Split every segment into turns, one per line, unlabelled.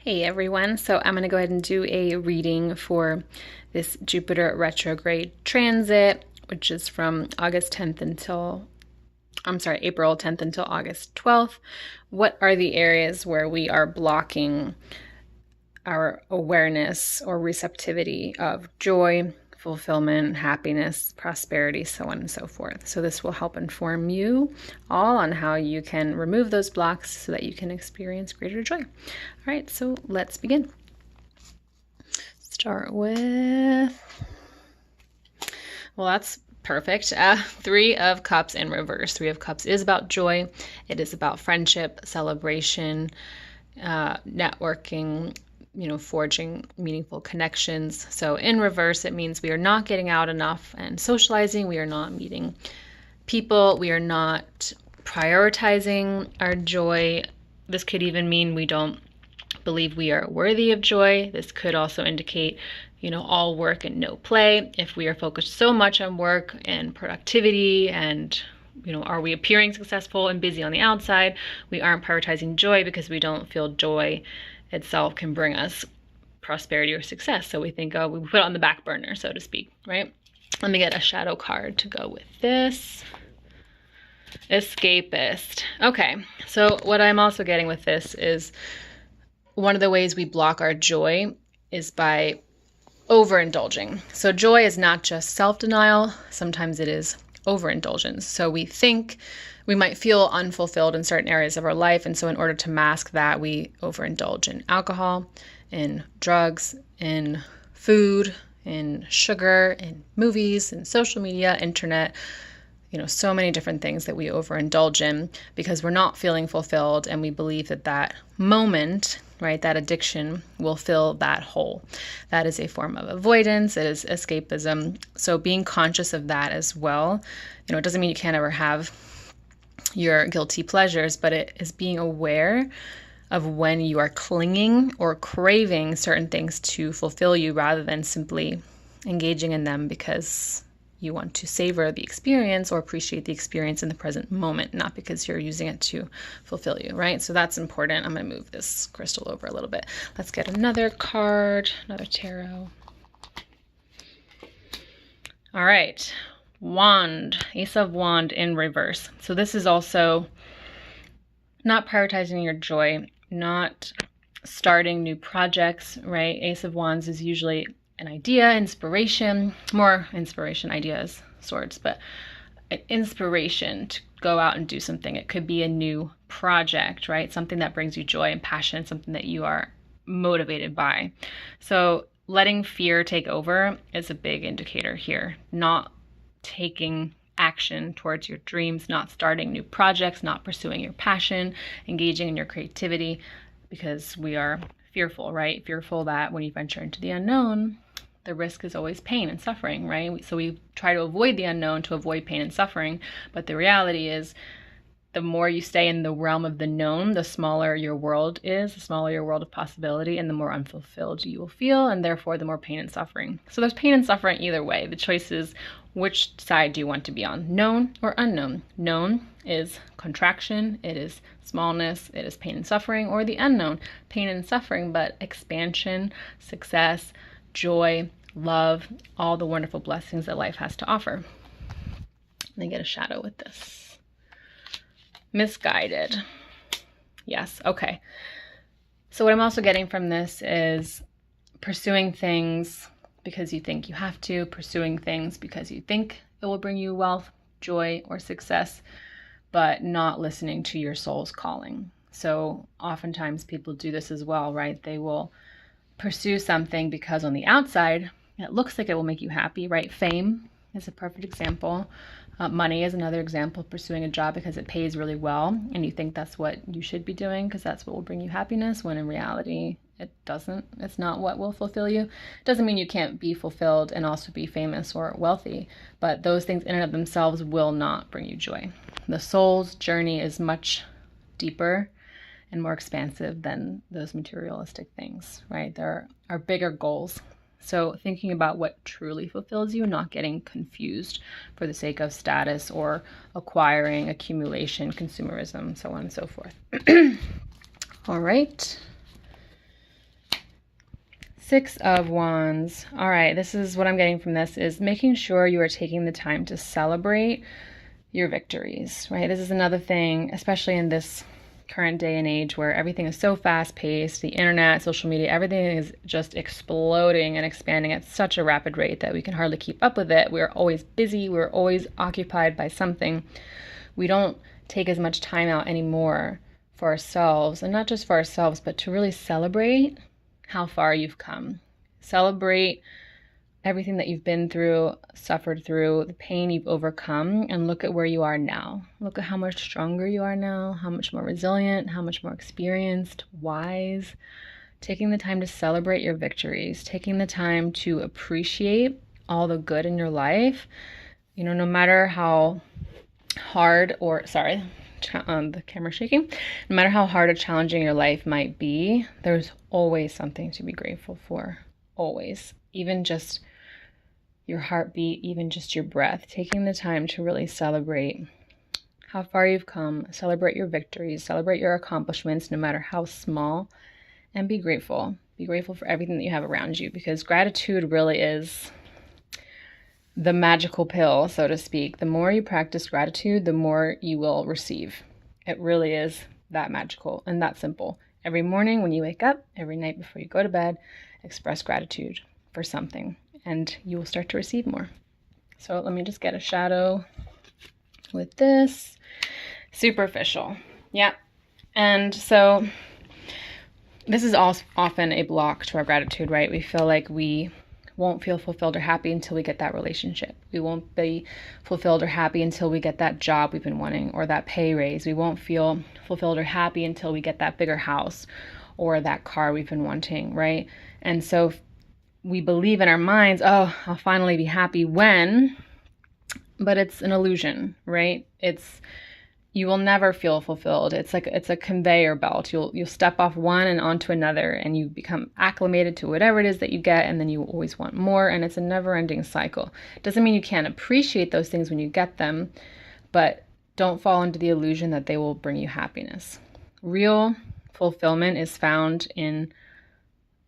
Hey everyone, so I'm going to go ahead and do a reading for this Jupiter retrograde transit, which is from April 10th until August 12th. What are the areas where we are blocking our awareness or receptivity of joy, fulfillment, happiness, prosperity, so on and so forth. So this will help inform you all on how you can remove those blocks so that you can experience greater joy. All right, so let's begin. Start with, well, that's perfect. 3 of Cups in reverse. 3 of Cups is about joy. It is about friendship, celebration, networking, forging meaningful connections. So in reverse, it means we are not getting out enough and socializing. We are not meeting people. We are not prioritizing our joy. This could even mean we don't believe we are worthy of joy. This could also indicate, all work and no play. If we are focused so much on work and productivity and are we appearing successful and busy on the outside, we aren't prioritizing joy because we don't feel joy itself can bring us prosperity or success. So we think, we put it on the back burner, so to speak, right? Let me get a shadow card to go with this. Escapist. Okay, so what I'm also getting with this is one of the ways we block our joy is by overindulging. So joy is not just self-denial. Sometimes it is overindulgence. So we think we might feel unfulfilled in certain areas of our life. And so in order to mask that, we overindulge in alcohol, in drugs, in food, in sugar, in movies, in social media, internet, so many different things that we overindulge in because we're not feeling fulfilled and we believe that moment, right, that addiction will fill that hole. That is a form of avoidance. It is escapism. So being conscious of that as well, it doesn't mean you can't ever have your guilty pleasures, but it is being aware of when you are clinging or craving certain things to fulfill you rather than simply engaging in them because you want to savor the experience or appreciate the experience in the present moment, not because you're using it to fulfill you, right? So that's important. I'm going to move this crystal over a little bit. Let's get another card, another tarot. All right. Wand, Ace of Wand in reverse. So this is also not prioritizing your joy, not starting new projects, right? Ace of Wands is usually an idea, inspiration, more inspiration, ideas, swords, but an inspiration to go out and do something. It could be a new project, right? Something that brings you joy and passion, something that you are motivated by. So letting fear take over is a big indicator here. Not taking action towards your dreams, not starting new projects, not pursuing your passion, engaging in your creativity, because we are fearful, right? Fearful that when you venture into the unknown, the risk is always pain and suffering, right? So we try to avoid the unknown to avoid pain and suffering. But the reality is the more you stay in the realm of the known, the smaller your world is, the smaller your world of possibility, and the more unfulfilled you will feel, and therefore the more pain and suffering. So there's pain and suffering either way. The choice is which side do you want to be on, known or unknown. Known is contraction, it is smallness, it is pain and suffering, or the unknown, pain and suffering, but expansion, success, joy, love, all the wonderful blessings that life has to offer. Let me get a shadow with this. Misguided. Yes, okay. So what I'm also getting from this is pursuing things because you think you have to, pursuing things because you think it will bring you wealth, joy, or success, but not listening to your soul's calling. So oftentimes people do this as well, right? They will pursue something because on the outside, it looks like it will make you happy, right? Fame is a perfect example. Money is another example of pursuing a job because it pays really well and you think that's what you should be doing because that's what will bring you happiness, when in reality it doesn't. It's not what will fulfill you. It doesn't mean you can't be fulfilled and also be famous or wealthy, but those things in and of themselves will not bring you joy. The soul's journey is much deeper and more expansive than those materialistic things, right? There are bigger goals. So thinking about what truly fulfills you, not getting confused for the sake of status or acquiring, accumulation, consumerism, so on and so forth. All right. Six of Wands. All right, this is what I'm getting from this is making sure you are taking the time to celebrate your victories, right? This is another thing, especially in this current day and age where everything is so fast-paced, the internet, social media, everything is just exploding and expanding at such a rapid rate that we can hardly keep up with it. We're always busy, we're always occupied by something. We don't take as much time out anymore for ourselves, and not just for ourselves, but to really celebrate how far you've come. Celebrate everything that you've been through, suffered through, the pain you've overcome, and look at where you are now. Look at how much stronger you are now, how much more resilient, how much more experienced, wise. Taking the time to celebrate your victories, taking the time to appreciate all the good in your life. You know, no matter how hard or, the camera's shaking. No matter how hard or challenging your life might be, there's always something to be grateful for. Always. Even just your heartbeat, even just your breath, taking the time to really celebrate how far you've come, celebrate your victories, celebrate your accomplishments, no matter how small, and be grateful. Be grateful for everything that you have around you, because gratitude really is the magical pill, so to speak. The more you practice gratitude, the more you will receive. It really is that magical and that simple. Every morning when you wake up, every night before you go to bed, express gratitude for something, and you will start to receive more. So let me just get a shadow with this. Superficial. Yeah. And so this is also often a block to our gratitude, right? We feel like we won't feel fulfilled or happy until we get that relationship. We won't be fulfilled or happy until we get that job we've been wanting or that pay raise. We won't feel fulfilled or happy until we get that bigger house or that car we've been wanting, right? And so we believe in our minds, oh, I'll finally be happy when, but it's an illusion, right? You will never feel fulfilled. It's a conveyor belt. You'll step off one and onto another, and you become acclimated to whatever it is that you get, and then you always want more, and it's a never-ending cycle. It doesn't mean you can't appreciate those things when you get them, but don't fall into the illusion that they will bring you happiness. Real fulfillment is found in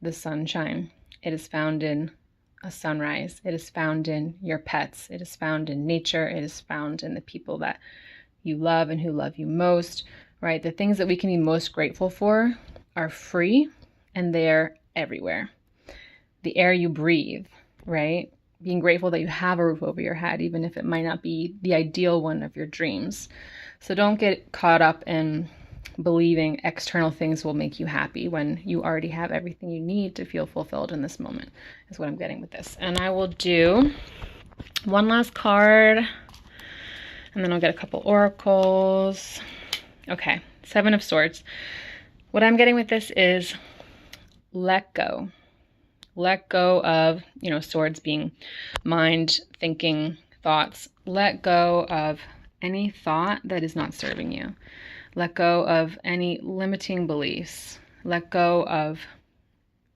the sunshine. It is found in a sunrise. It is found in your pets. It is found in nature. It is found in the people that you love and who love you most, right? The things that we can be most grateful for are free, and they're everywhere. The air you breathe, right? Being grateful that you have a roof over your head, even if it might not be the ideal one of your dreams. So don't get caught up in believing external things will make you happy when you already have everything you need to feel fulfilled in this moment, is what I'm getting with this. And I will do one last card, and then I'll get a couple oracles. Okay, Seven of Swords. What I'm getting with this is let go. Let go of, swords being mind, thinking, thoughts. Let go of any thought that is not serving you. Let go of any limiting beliefs. Let go of,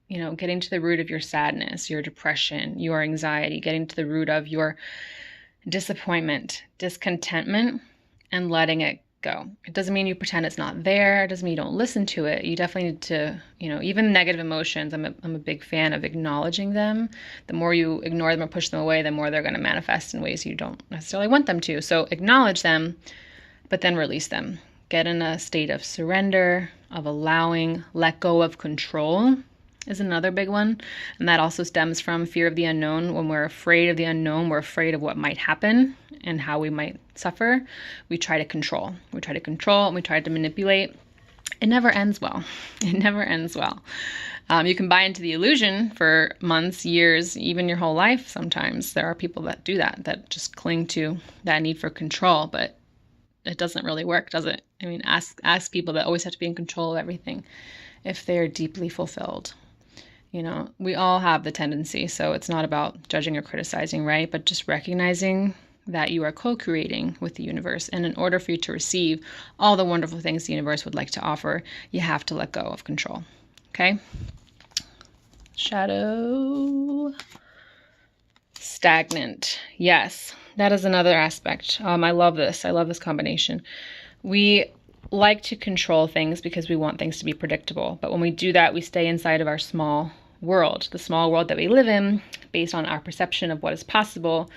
getting to the root of your sadness, your depression, your anxiety, getting to the root of your disappointment, discontentment, and letting it go. It doesn't mean you pretend it's not there. It doesn't mean you don't listen to it. You definitely need to, even negative emotions, I'm a big fan of acknowledging them. The more you ignore them or push them away, the more they're going to manifest in ways you don't necessarily want them to. So acknowledge them, but then release them. Get in a state of surrender, of allowing. Let go of control is another big one. And that also stems from fear of the unknown. When we're afraid of the unknown, we're afraid of what might happen and how we might suffer. We try to control. We try to control and we try to manipulate. It never ends well. It never ends well. You can buy into the illusion for months, years, even your whole life sometimes. There are people that do that just cling to that need for control, but it doesn't really work, does it? I mean, ask people that always have to be in control of everything if they're deeply fulfilled. We all have the tendency, so it's not about judging or criticizing, right? But just recognizing that you are co-creating with the universe. And in order for you to receive all the wonderful things the universe would like to offer, you have to let go of control. Okay? Shadow. Stagnant. Yes, that is another aspect. I love this. I love this combination. We like to control things because we want things to be predictable. But when we do that, we stay inside of our small world, the small world that we live in, based on our perception of what is possible.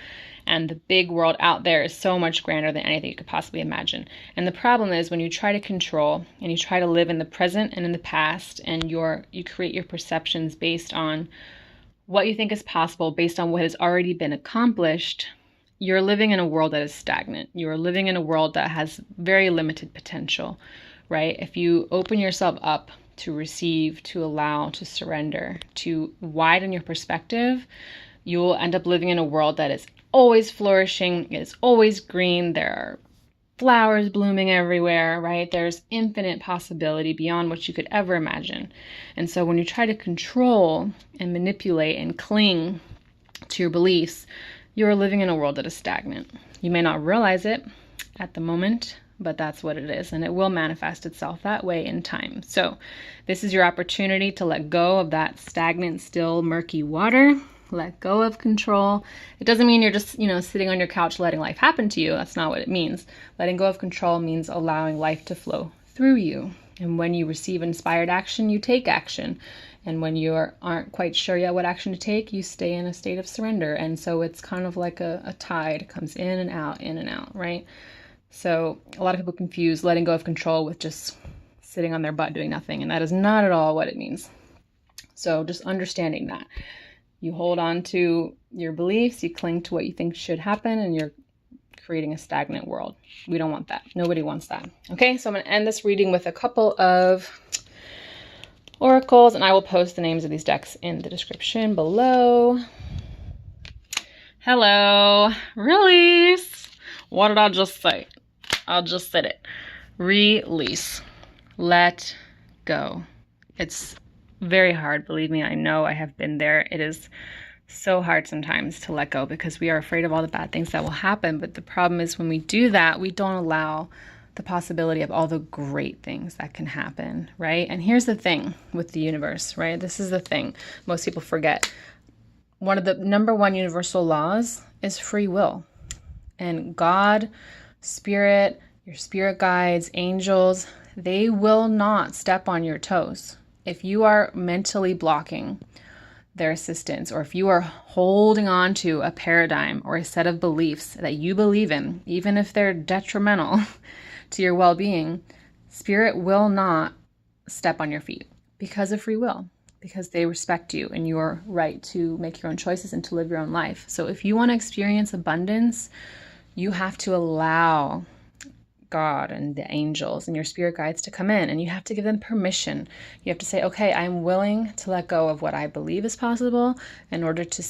And the big world out there is so much grander than anything you could possibly imagine. And the problem is when you try to control and you try to live in the present and in the past, and you create your perceptions based on what you think is possible, based on what has already been accomplished, you're living in a world that is stagnant. You're living in a world that has very limited potential, right? If you open yourself up to receive, to allow, to surrender, to widen your perspective, you will end up living in a world that is always flourishing, it is always green, there are flowers blooming everywhere, right? There's infinite possibility beyond what you could ever imagine. And so when you try to control and manipulate and cling to your beliefs, you're living in a world that is stagnant. You may not realize it at the moment, but that's what it is, and it will manifest itself that way in time. So this is your opportunity to let go of that stagnant, still, murky water. Let go of control. It doesn't mean you're just, sitting on your couch letting life happen to you. That's not what it means. Letting go of control means allowing life to flow through you. And when you receive inspired action, you take action. And when you aren't quite sure yet what action to take, you stay in a state of surrender. And so it's kind of like a tide. It comes in and out, right? So a lot of people confuse letting go of control with just sitting on their butt doing nothing. And that is not at all what it means. So just understanding that. You hold on to your beliefs, you cling to what you think should happen, and you're creating a stagnant world. We don't want that. Nobody wants that. Okay, so I'm going to end this reading with a couple of oracles, and I will post the names of these decks in the description below. Hello. Release. What did I just say? I just said it. Release. Let go. It's very hard, believe me. I know, I have been there. It is so hard sometimes to let go because we are afraid of all the bad things that will happen. But the problem is when we do that, we don't allow the possibility of all the great things that can happen, right? And here's the thing with the universe, right? This is the thing most people forget. One of the number one universal laws is free will. And God, spirit, your spirit guides, angels, they will not step on your toes. If you are mentally blocking their assistance, or if you are holding on to a paradigm or a set of beliefs that you believe in, even if they're detrimental to your well-being, spirit will not step on your feet because of free will, because they respect you and your right to make your own choices and to live your own life. So if you want to experience abundance, you have to allow God and the angels and your spirit guides to come in, and you have to give them permission. You have to say, okay, I'm willing to let go of what I believe is possible in order to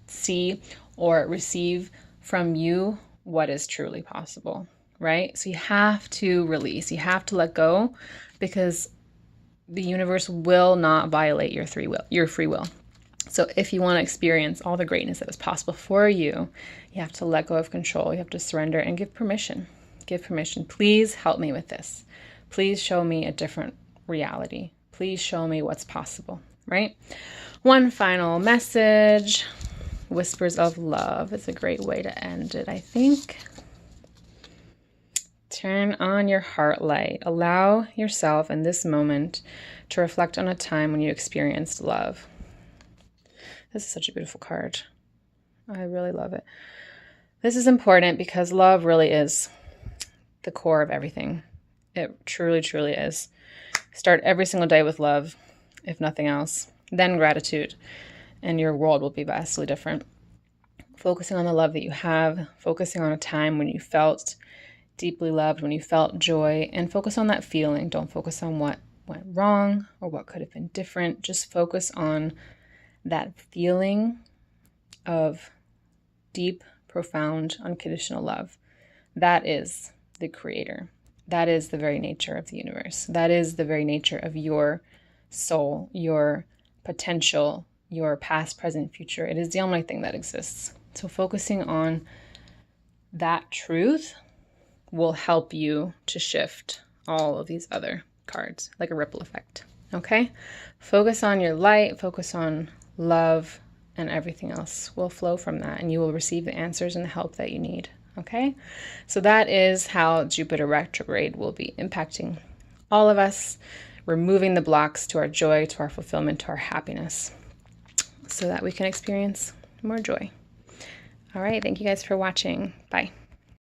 see or receive from you what is truly possible, right? So you have to release, you have to let go, because the universe will not violate your free will. So if you want to experience all the greatness that is possible for you, you have to let go of control. You have to surrender and give permission. Give permission. Please help me with this. Please show me a different reality. Please show me what's possible, right? One final message. Whispers of love is a great way to end it, I think. Turn on your heart light. Allow yourself in this moment to reflect on a time when you experienced love. This is such a beautiful card. I really love it. This is important because love really is the core of everything. It truly, truly is. Start every single day with love, if nothing else. Then gratitude, and your world will be vastly different. Focusing on the love that you have, focusing on a time when you felt deeply loved, when you felt joy, and focus on that feeling. Don't focus on what went wrong or what could have been different. Just focus on that feeling of deep, profound, unconditional love. That is the creator. That is the very nature of the universe. That is the very nature of your soul, your potential, your past, present, future. It is the only thing that exists. So focusing on that truth will help you to shift all of these other cards, like a ripple effect. Okay? Focus on your light, focus on love, and everything else will flow from that, and you will receive the answers and the help that you need. Okay? So that is how Jupiter retrograde will be impacting all of us. removing the blocks to our joy, to our fulfillment, to our happiness, so that we can experience more joy. All right, thank you guys for watching. Bye.